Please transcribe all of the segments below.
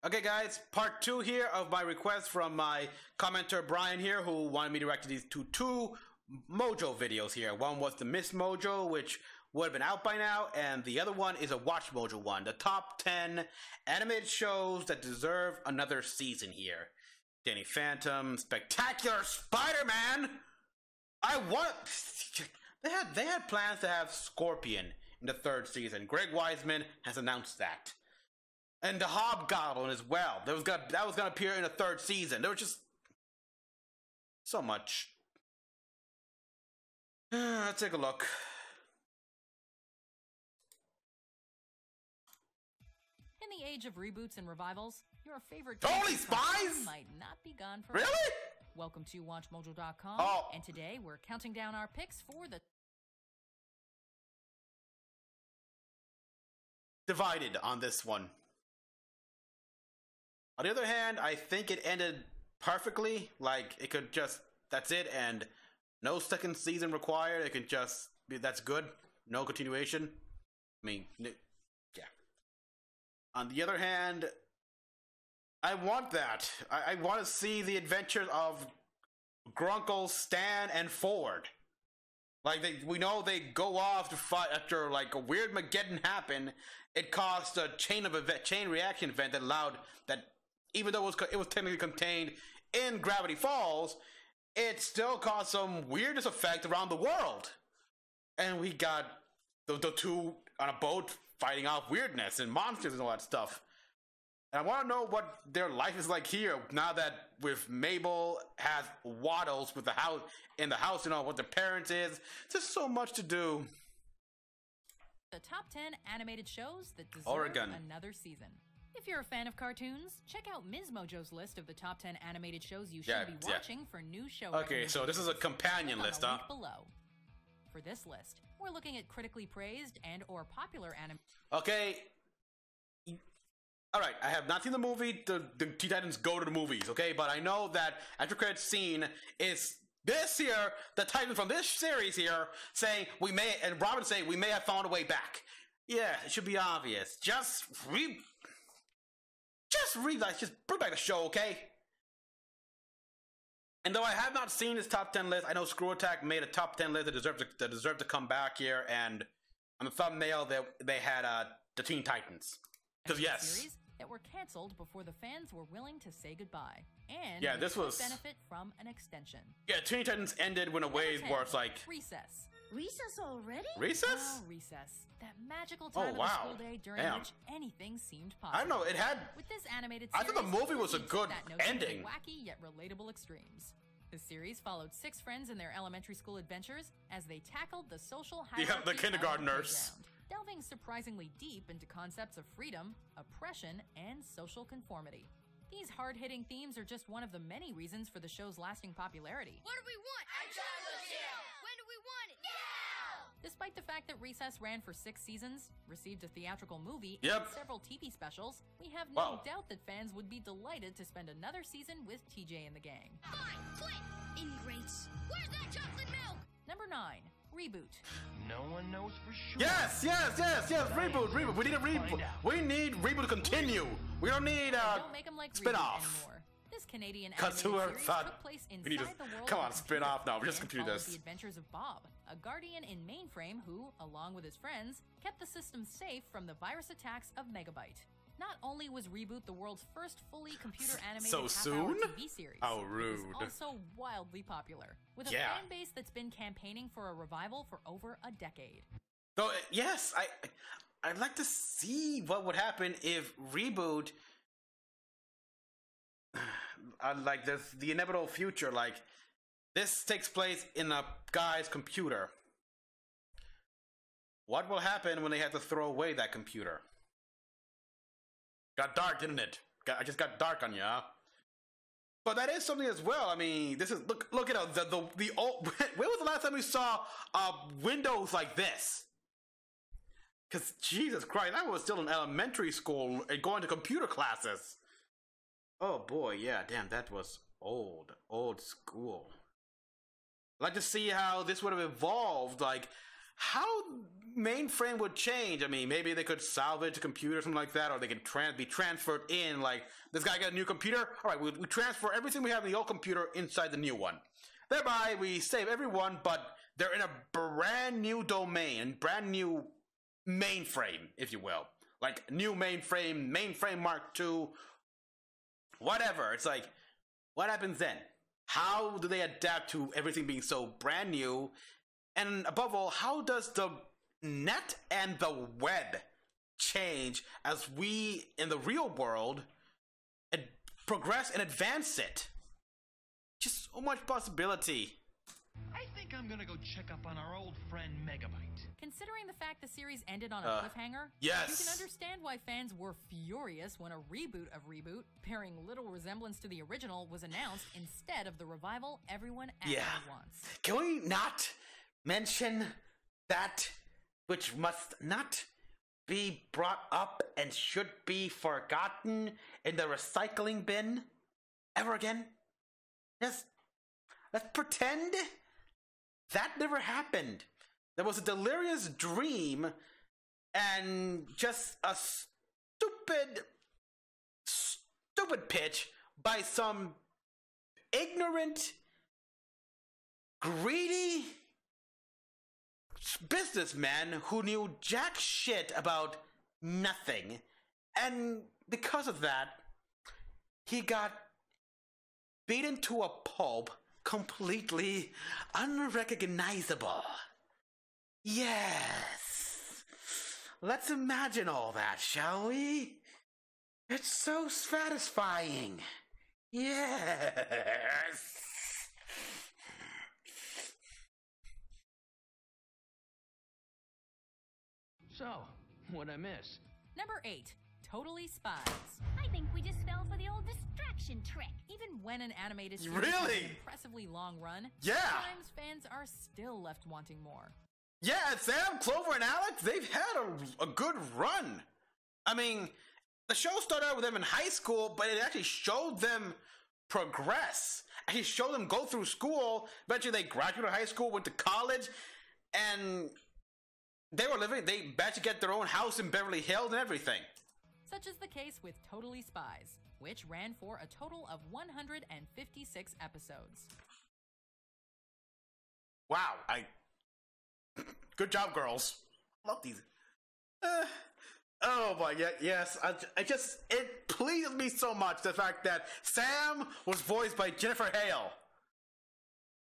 Okay, guys, part 2 here of my request from my commenter Brian here, who wanted me to react to these two Mojo videos here. One was the MsMojo, which would have been out by now, and the other one is a WatchMojo one. The top 10 animated shows that deserve another season here. Danny Phantom, Spectacular Spider-Man! They had plans to have Scorpion in the 3rd season. Greg Weisman has announced that. And the Hobgoblin as well. That was gonna appear in the 3rd season. There was just so much. Let's take a look. In the age of reboots and revivals, your favorite Holy Spies might not be gone forever. Really? Welcome to WatchMojo.com, and today we're counting down our picks for the divided on this one. On the other hand, I think it ended perfectly. Like, it could just, that's it, and no 2nd season required. It could just be, that's good. No continuation. I mean, yeah. On the other hand, I want that. I want to see the adventures of Grunkle, Stan, and Ford. Like, we know they go off to fight after, like, a weird Mageddon happened. It caused a chain reaction event that allowed that, even though it was technically contained in Gravity Falls, it still caused some weirdness effect around the world. And we got the two on a boat fighting off weirdness and monsters and all that stuff. And I want to know what their life is like here now that with Mabel has Waddles with the house in the house, you know, what their parents is. There's so much to do. The top 10 animated shows that deserve another season. If you're a fan of cartoons, check out MsMojo's list of the top 10 animated shows you should be watching for new show. Okay, so this is a companion list, huh? Below. For this list, we're looking at critically praised and or popular anime. Okay. Alright, I have not seen the movie, the Teen Titans Go to the movies, okay? But I know that after credits scene is this here, the Titans from this series here, saying and Robin saying we may have found a way back. Yeah, it should be obvious. Just bring back the show, okay? And though I have not seen this top 10 list, I know Screw Attack made a top 10 list that deserved to come back here, and on the thumbnail they had the Teen Titans. Because yes. Series that were canceled before the fans were willing to say goodbye. And yeah, this was benefit from an extension. Yeah, Teen Titans ended in a way where it's like Recess. Recess already? Recess? Oh, recess. That magical time of the school day during which anything seemed possible. I don't know, it had with this animated series, I thought the movie was a good ending. Wacky yet relatable extremes. The series followed 6 friends in their elementary school adventures as they tackled the social hierarchy the kindergartners. Delving surprisingly deep into concepts of freedom, oppression, and social conformity. These hard-hitting themes are just one of the many reasons for the show's lasting popularity. What do we want? When do we want it? Now! Despite the fact that Recess ran for 6 seasons, received a theatrical movie, and several TV specials, we have no doubt that fans would be delighted to spend another season with TJ and the gang. Fine, quit! Ingrates. Where's that chocolate milk? Number 9. Reboot. No one knows for sure. Yes! Reboot. We need a reboot. We need Reboot to continue. We don't need don't make them like spin-off. This Canadian animated series took place inside the world. Come on, spin-off. No, we're just continue this. The adventures of Bob, a guardian in mainframe who, along with his friends, kept the system safe from the virus attacks of Megabyte. Not only was Reboot the world's first fully computer-animated half-hour TV series, how rude. it was also wildly popular, with a fan base that's been campaigning for a revival for over a decade. So, yes, I'd like to see what would happen if Reboot, like the inevitable future, like this takes place in a guy's computer. What will happen when they have to throw away that computer? Got dark, didn't it? I just got dark on you, huh? But that is something as well. I mean, this is look at the old. When was the last time we saw windows like this? Because Jesus Christ, I was still in elementary school and going to computer classes. Oh boy, yeah, damn, that was old school. I'd like to see how this would have evolved, like how mainframe would change. I mean, maybe they could salvage a computer or something like that, or they could be transferred in. Like, this guy got a new computer. All right, we transfer everything we have in the old computer inside the new one. Thereby, we save everyone, but they're in a brand new domain, brand new mainframe, if you will. Like, new mainframe Mark II, whatever. It's like, what happens then? How do they adapt to everything being so brand new? And above all, how does the net and the web change as we, in the real world, progress and advance it? Just so much possibility. I think I'm gonna go check up on our old friend Megabyte. Considering the fact the series ended on a cliffhanger, yes, you can understand why fans were furious when a reboot of Reboot, bearing little resemblance to the original, was announced instead of the revival everyone actually wants. Can we not mention that which must not be brought up and should be forgotten in the recycling bin ever again? Let's pretend that never happened. There was a delirious dream and just a stupid pitch by some ignorant, greedy businessman who knew jack shit about nothing. And because of that, he got beaten to a pulp, completely unrecognizable. Yes. Let's imagine all that, shall we? It's so satisfying. Yes. So, what'd I miss? Number 8. Totally Spies. I think we just fell for the old distraction trick. Even when an animated series Really? has an impressively long run, sometimes fans are still left wanting more. Yeah, Sam, Clover, and Alex, they've had a good run. I mean, the show started out with them in high school, but it actually showed them progress. Actually showed them go through school. Eventually they graduated high school, went to college, and they managed to get their own house in Beverly Hills and everything. Such is the case with Totally Spies, which ran for a total of 156 episodes. Wow, good job, girls. Love these. Oh my god, yes. It pleases me so much, the fact that Sam was voiced by Jennifer Hale.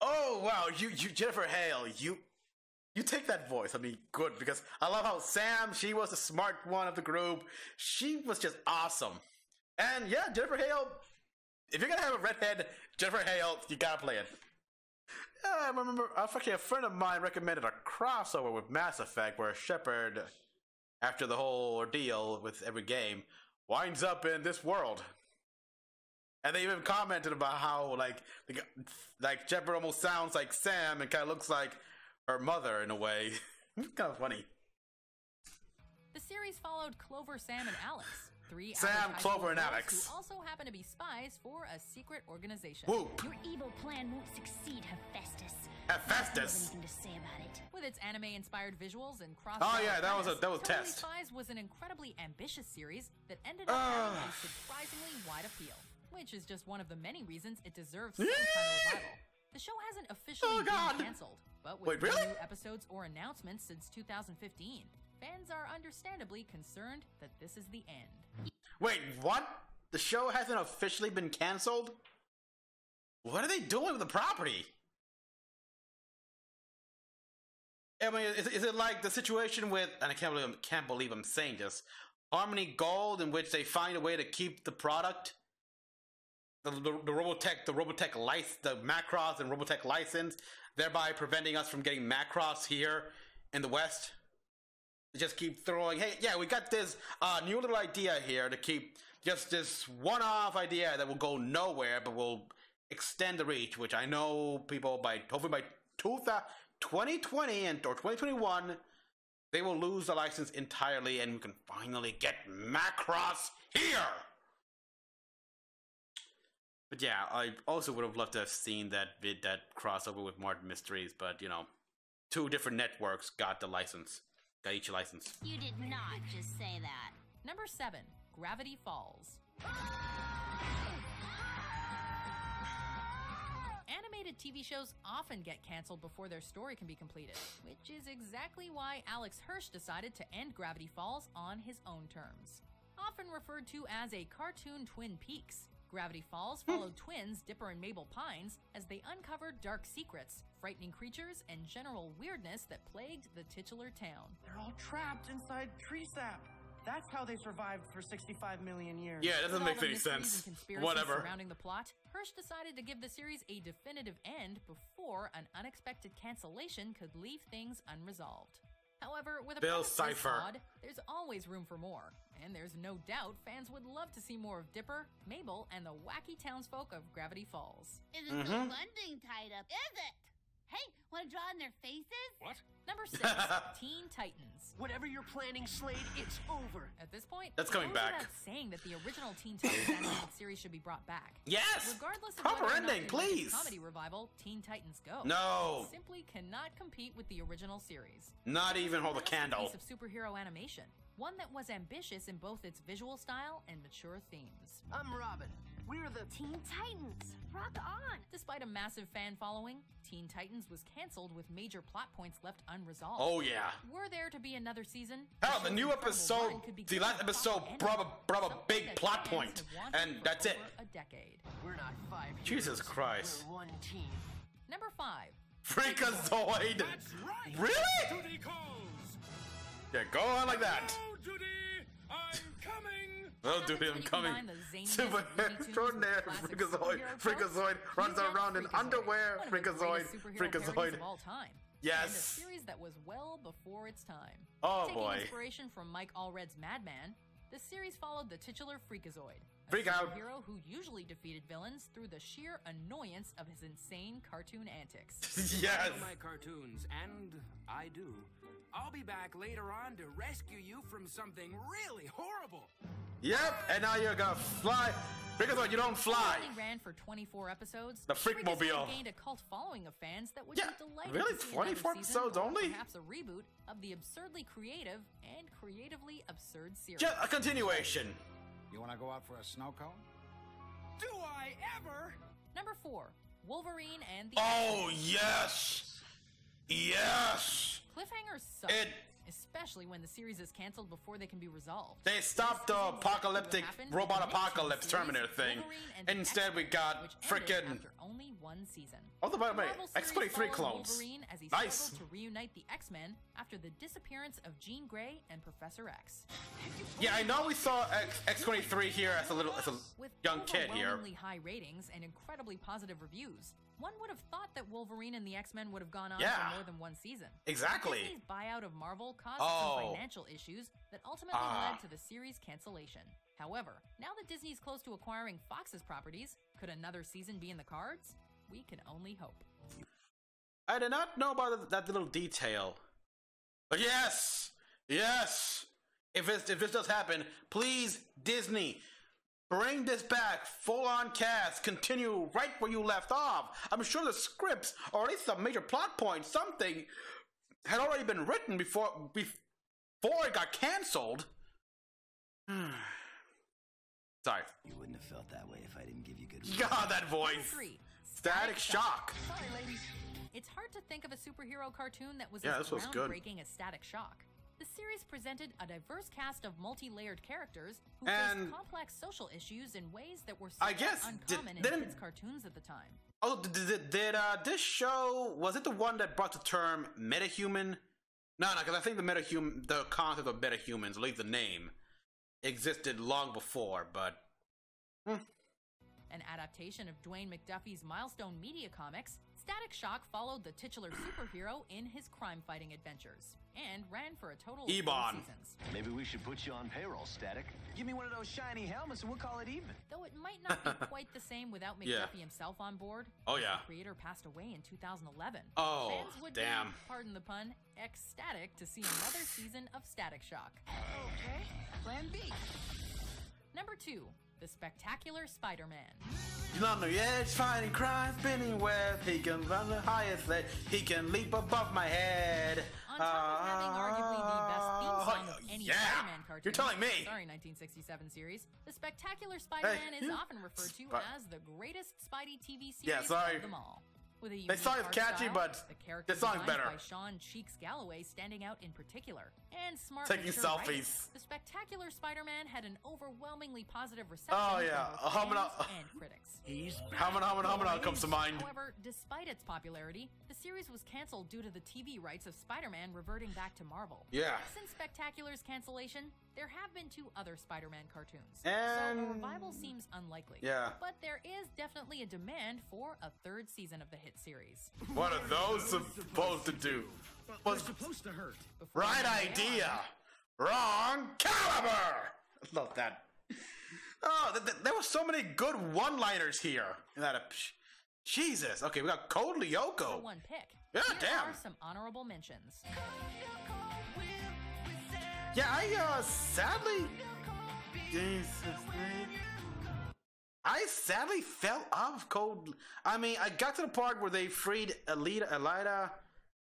Oh wow, you Jennifer Hale, you take that voice. I mean, good, because I love how Sam, she was the smart one of the group. She was just awesome. And yeah, Jennifer Hale, if you're gonna have a redhead, Jennifer Hale, you gotta play it. I remember, actually, a friend of mine recommended a crossover with Mass Effect where Shepard, after the whole ordeal with every game, winds up in this world. And they even commented about how, like Shepard almost sounds like Sam and kind of looks like her mother in a way. It's kind of funny. The series followed Clover, Sam, and Alex. 3 Sam, Clover, and Alex. Who also happen to be spies for a secret organization. Woo. Your evil plan won't succeed, Hephaestus. Hephaestus. Nothing to say about it. With its anime-inspired visuals and cross. Oh yeah, that was a Totally test. Spies was an incredibly ambitious series that ended up having a surprisingly wide appeal, which is just one of the many reasons it deserves some kind of revival. The show hasn't officially been canceled, but with no new episodes or announcements since 2015, fans are understandably concerned that this is the end. Wait, what? The show hasn't officially been canceled? What are they doing with the property? I mean, is it like the situation with, and I can't believe I'm saying this, Harmony Gold, in which they find a way to keep the product, the Robotech license, the Macross and Robotech license, thereby preventing us from getting Macross here in the West? They just keep throwing, hey, yeah, we got this new little idea here to keep just this one-off idea that will go nowhere, but will extend the reach, which I know people, hopefully by 2020 or 2021, they will lose the license entirely and we can finally get Macross here! But yeah, I also would have loved to have seen that crossover with Martin Mysteries, but you know, 2 different networks got the license. Got each license. You did not just say that. Number 7, Gravity Falls. Animated TV shows often get canceled before their story can be completed, which is exactly why Alex Hirsch decided to end Gravity Falls on his own terms. Often referred to as a cartoon Twin Peaks, Gravity Falls followed twins Dipper and Mabel Pines as they uncovered dark secrets, frightening creatures, and general weirdness that plagued the titular town. They're all trapped inside tree sap. That's how they survived for 65 million years. Yeah, it doesn't make any sense. Whatever. Surrounding the plot, Hirsch decided to give the series a definitive end before an unexpected cancellation could leave things unresolved. However, with a Bill premise this Cipher. odd, there's always room for more, and there's no doubt fans would love to see more of Dipper, Mabel, and the wacky townsfolk of Gravity Falls. Isn't the funding tied up, is it? Hey, want to draw in their faces? What? Number 6, Teen Titans. Whatever you're planning, Slade, it's over. At this point, That's coming it goes back. without saying that the original Teen Titans animated series should be brought back. Yes! Regardless of Proper whether or not ending, they make a please! comedy revival, Teen Titans Go! No! Simply cannot compete with the original series. Not even hold a That's candle. piece of superhero animation, one that was ambitious in both its visual style and mature themes. I'm Robin. We're the Teen Titans. Rock on. Despite a massive fan following, Teen Titans was canceled with major plot points left unresolved. Oh yeah. Were there to be another season? Hell, the show's new incredible episode, run could be the given last a episode proper brought ending, a something big that plot fans point, have wanted and for that's it. over a decade. We're not 5 Jesus heroes. Christ. We're one team. Number 5. Freakazoid! That's right! Really? Duty calls! Yeah, go on like that. Oh, Duty! I'm coming! Oh, dude, I'm coming. Super extraordinary. Freakazoid runs around in underwear. Freakazoid. Of all time. Yes. And a series that was well before its time. Oh, Taking boy. inspiration from Mike Allred's Madman, the series followed the titular Freakazoid, a Freak out. superhero who usually defeated villains through the sheer annoyance of his insane cartoon antics. Yes. My cartoons, and I do. I'll be back later on to rescue you from something really horrible. Yep. And now you're gonna fly. Freakazoid, you don't fly. It only ran for 24 episodes. The Freakmobile. Freakazoid gained a cult following of fans that would Yeah, be delighted really? to see 24 another season episodes or only? Perhaps a reboot of the absurdly creative and creatively absurd series. Just a continuation. You want to go out for a snow cone? Do I ever? Number 4, Wolverine and the Oh X-Men. yes. Yes. Cliffhangers suck, It. especially when the series is canceled before they can be resolved. They stopped the apocalyptic robot apocalypse Terminator thing. Instead, we got frickin' after only 1 season. Oh, by the way, Marvel series X-23 followed clones. Wolverine as he Nice. struggled to reunite the X-Men after the disappearance of Jean Grey and Professor X. Yeah, I know we saw X-23 here as a With young kid here. overwhelmingly high ratings and incredibly positive reviews, one would have thought that Wolverine and the X-Men would have gone on Yeah. for more than 1 season. Exactly. Disney's buyout of Marvel caused Oh. some financial issues that ultimately led to the series cancellation. However, now that Disney's close to acquiring Fox's properties, could another season be in the cards? We can only hope. I did not know about that little detail. But yes! Yes! If this does happen, please, Disney, bring this back. Full-on cast. Continue right where you left off. I'm sure the scripts, or at least a major plot point, something, had already been written before it got canceled. Sorry. You wouldn't have felt that way if I didn't give you good God, that Number voice. 3, Static Shock. Sorry, ladies. It's hard to think of a superhero cartoon that was Yeah, as this was good. groundbreaking as Static Shock. The series presented a diverse cast of multi-layered characters who And- faced complex social issues in ways that were I somewhat guess, uncommon in didn't- kids' cartoons at the time. Oh, did this show, was it the one that brought the term metahuman? No, because I think the concept of metahumans, at least the name, existed long before, but... An adaptation of Dwayne McDuffie's Milestone Media comics, Static Shock followed the titular superhero in his crime-fighting adventures, and ran for a total of 4 Ebon. seasons. Maybe we should put you on payroll, Static. Give me one of those shiny helmets and we'll call it even. Though it might not be quite the same without McDuffie Yeah. himself on board. Oh, as yeah. The creator passed away in 2011. Oh, Fans would damn. be, pardon the pun, ecstatic to see another season of Static Shock. Okay, plan B. Number 2, The Spectacular Spider-Man. He's on the edge, fighting crime, spinning webs. He can run the highest ledge. He can leap above my head. On top of having arguably the best theme song of any Spider-Man cartoon, you're telling me. Sorry, 1967 series, The Spectacular Spider-Man is often referred to as the greatest Spidey TV series of them all. With a unique song is art catchy, style, but the character this song's better. by Sean Cheeks Galloway standing out in particular, and smart taking mature selfies. writing. The Spectacular Spider-Man had an overwhelmingly positive reception from both fans and critics. Humana comes to mind. However, despite its popularity, the series was canceled due to the TV rights of Spider-Man reverting back to Marvel. Yeah. Since Spectacular's cancellation, there have been 2 other Spider-Man cartoons, and so a revival seems unlikely. Yeah. But there is definitely a demand for a 3rd season of the hit series. What are those supposed to do? What's supposed to hurt? Right idea, wrong caliber. Love that. Oh, there were so many good one-liners here. Jesus. Okay, we got Code Lyoko. For one pick. Yeah, Here damn. are some honorable mentions. Yeah, I sadly fell off Code. I mean, I got to the part where they freed Elida,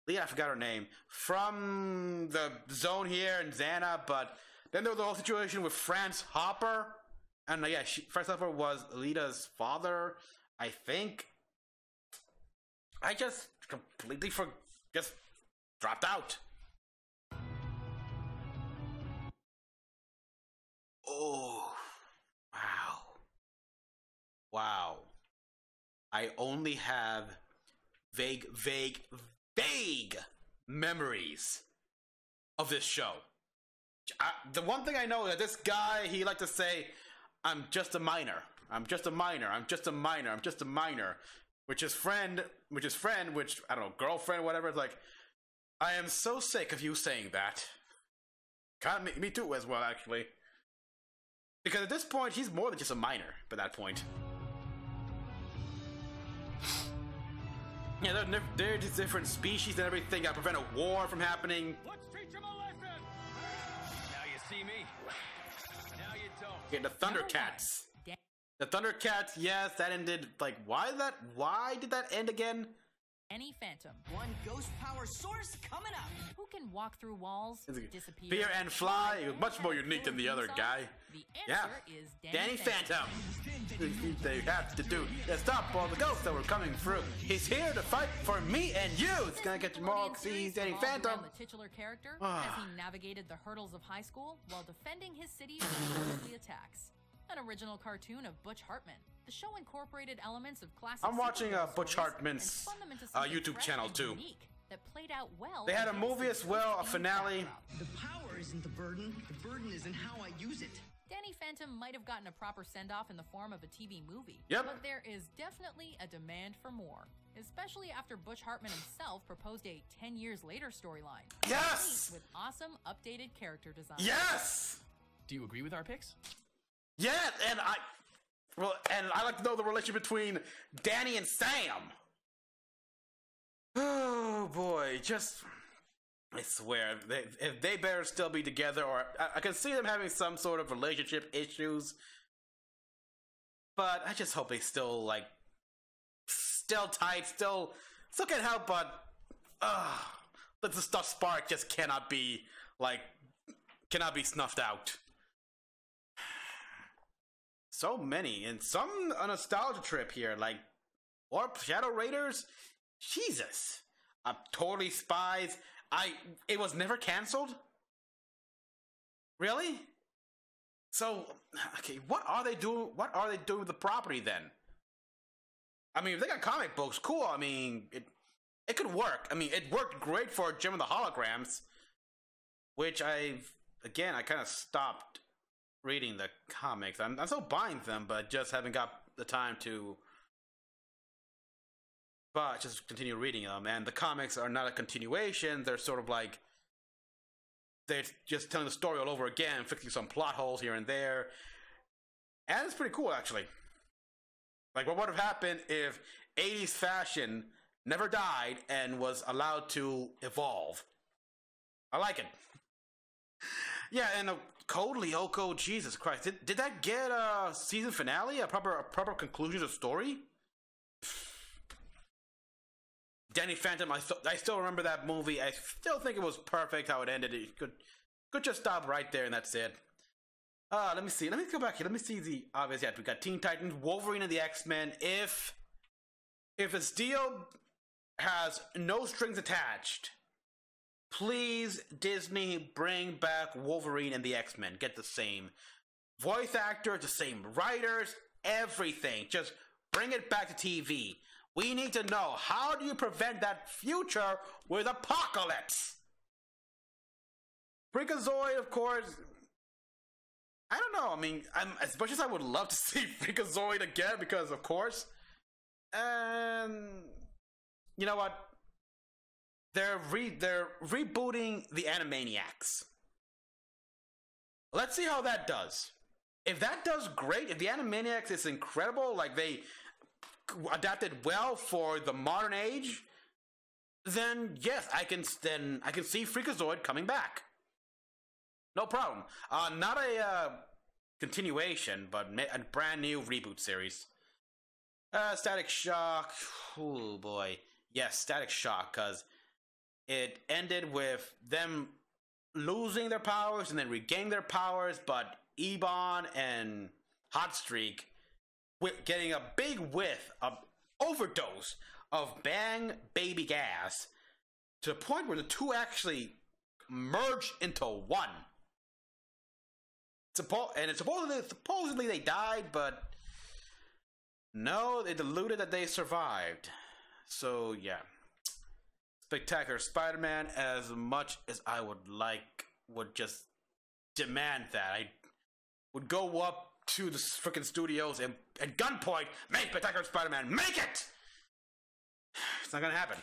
I forgot her name, from the zone here in Xana, but then there was the whole situation with France Hopper, and yeah, France Hopper was Elida's father, I think. I just completely just dropped out. Oh, wow. I only have vague memories of this show. The one thing I know is that this guy, he liked to say, I'm just a minor, which is friend, I don't know, girlfriend, whatever. It's like, I am so sick of you saying that. Kind of me too as well, actually. Because at this point, he's more than just a minor by that point. Yeah, they're just different species and everything that prevent a war from happening. Let's teach him a lesson! Now you see me. Now you don't. Yeah, the Thundercats. The Thundercats, yes, that ended, like, why did that end again? Danny Phantom. One ghost power source coming up. Who can walk through walls, disappear, Fear and fly. He was much more unique than the other guy. The answer is Danny Phantom. They have to do is stop all the ghosts that were coming through. He's here to fight for me and you. It's gonna get you more because he's Danny Phantom. The titular character as he navigated the hurdles of high school while defending his city from ghostly attacks. An original cartoon of Butch Hartman. The show incorporated elements of classic. I'm watching Butch Hartman's YouTube channel too. That played out well. They had a movie as well, a finale. The power isn't the burden is in how I use it. Danny Phantom might have gotten a proper send-off in the form of a TV movie. Yep. But there is definitely a demand for more. Especially after Butch Hartman himself proposed a 10 years later storyline. Yes! With awesome updated character design. Yes! Do you agree with our picks? Yeah, and I like to know the relationship between Danny and Sam. Oh boy, I swear, if they better still be together, or I can see them having some sort of relationship issues, but I just hope they still tight, still can't help but, the stuff spark just cannot be snuffed out. So many, and some a nostalgia trip here, like Shadow Raiders. Jesus, totally Spies. It was never canceled. Really? So, okay, what are they doing? What are they doing with the property then? I mean, if they got comic books, cool. I mean, it could work. I mean, it worked great for Gem of the Holograms, which I kind of stopped reading the comics. I'm still buying them, but just haven't got the time to. But just continue reading them, and the comics are not a continuation. They're sort of like they're just telling the story all over again, fixing some plot holes here and there, and it's pretty cool actually. Like, what would have happened if 80s fashion never died and was allowed to evolve? I like it. Yeah, and Code Lyoko, Jesus Christ, did that get a season finale, a proper conclusion to the story? Danny Phantom, I still remember that movie. I still think it was perfect how it ended. It could just stop right there and that's it. Let me see. Let me go back here. Let me see the obvious. Yeah, we got Teen Titans, Wolverine, and the X-Men. If this deal has no strings attached, please, Disney, bring back Wolverine and the X-Men. Get the same voice actors, the same writers, everything. Just bring it back to TV. We need to know, how do you prevent that future with Apocalypse? Freakazoid, of course. I don't know. I mean, as much as I would love to see Freakazoid again, because of course, and you know what? They're rebooting the Animaniacs. Let's see how that does. If that does great, if the Animaniacs is incredible, like they adapted well for the modern age, then yes, I can see Freakazoid coming back. No problem. Not a continuation, but a brand new reboot series. Static Shock. Oh boy. Yes, Static Shock, because it ended with them losing their powers and then regaining their powers, but Ebon and Hotstreak getting a big whiff of overdose of Bang Baby gas to the point where the two actually merged into one. And supposedly they died, but no, they deluded that they survived. So yeah, Spectacular Spider-Man, as much as I would just demand that, I would go up to the freaking studios and at gunpoint, make Spectacular Spider-Man, make it! It's not gonna happen.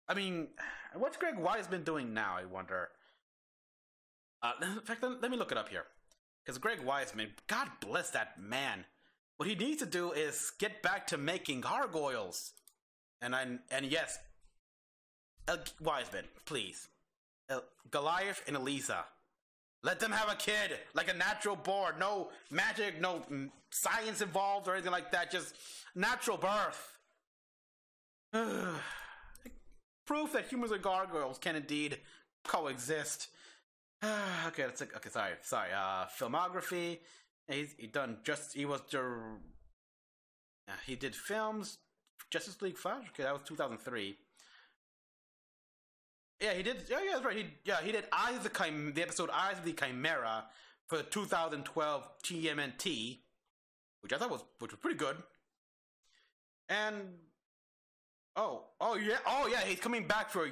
I mean, what's Greg Weisman doing now, I wonder? In fact, let me look it up here. Because Greg Weisman, God bless that man. What he needs to do is get back to making gargoyles. And yes, Weisman, please. Goliath and Elisa. Let them have a kid, like a natural born. No magic, no science involved or anything like that. Just natural birth. Proof that humans and gargoyles can indeed coexist. Okay, let's take. Okay, sorry. Filmography. He did films. Justice League 5. Okay, that was 2003. Yeah, he did. Yeah, that's right. He did the episode Eyes of the Chimera for the 2012 TMNT, which was pretty good. And oh yeah, he's coming back for.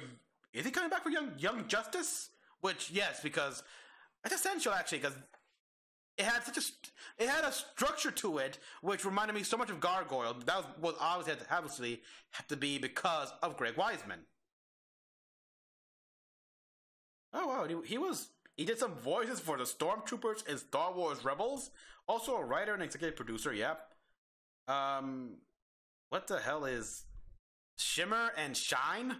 Is he coming back for Young Justice? Which, yes, because it's essential actually, because it had a structure to it, which reminded me so much of Gargoyle. That was obviously had to be because of Greg Weisman. Oh wow, he did some voices for the Stormtroopers in Star Wars Rebels. Also a writer and executive producer. Yep. What the hell is Shimmer and Shine?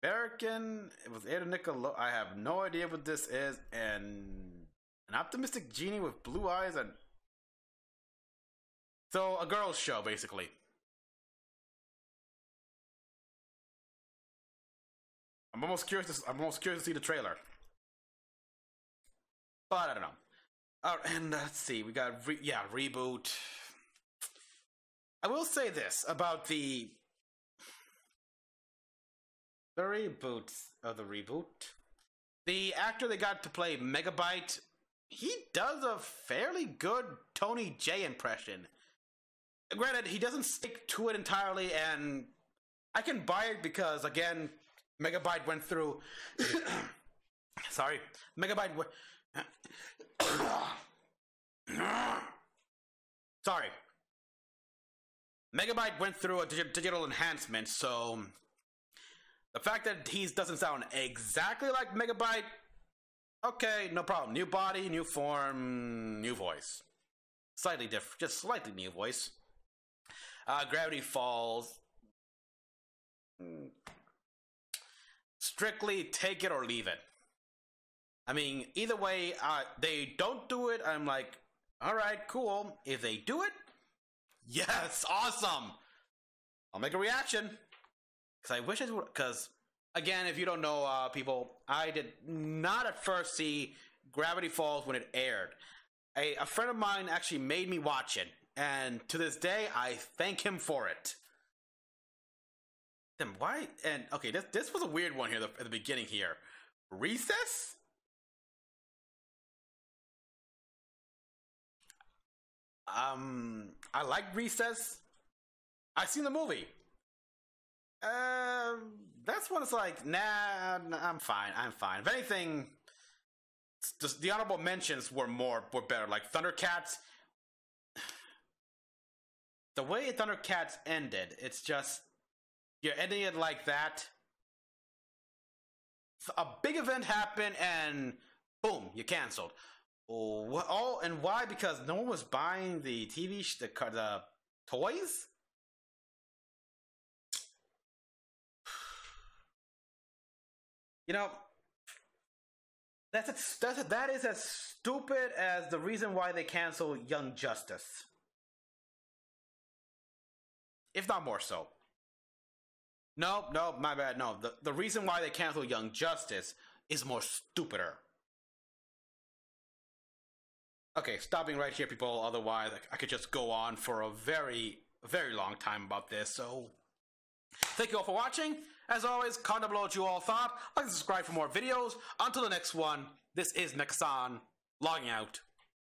American. It was aired on Nickelodeon. I have no idea what this is. And an optimistic genie with blue eyes and so a girl's show basically. I'm almost curious to see the trailer, but I don't know. And let's see. We got Reboot. I will say this about the reboot of the Reboot. The actor they got to play Megabyte, he does a fairly good Tony J impression. Granted, he doesn't stick to it entirely, and I can buy it because, again, Megabyte went through... Sorry. Megabyte... Sorry. Megabyte went through a digital enhancement, so... The fact that he doesn't sound exactly like Megabyte, okay, no problem. New body, new form, new voice. Slightly different, just slightly new voice. Gravity Falls. strictly take it or leave it. I mean, either way, they don't do it, I'm like, alright, cool. If they do it, yes, awesome! I'll make a reaction. Because I wish I would, because, again, if you don't know, people, I did not at first see Gravity Falls when it aired. A friend of mine actually made me watch it, and to this day, I thank him for it. Then why? And okay, this was a weird one here at the beginning here. Recess? I like Recess. I've seen the movie. That's when it's like, nah, I'm fine. If anything, just the honorable mentions were better. Like Thundercats. The way Thundercats ended, it's just, you're ending it like that. A big event happened and boom, you canceled. Oh, and why? Because no one was buying the the toys? You know, that is as stupid as the reason why they canceled Young Justice. If not more so. No, my bad, no. The reason why they canceled Young Justice is more stupider. Okay, stopping right here, people. Otherwise, I could just go on for a very, very long time about this. So, thank you all for watching. As always, comment down below what you all thought. Like and subscribe for more videos. Until the next one, this is Mecha-san, logging out.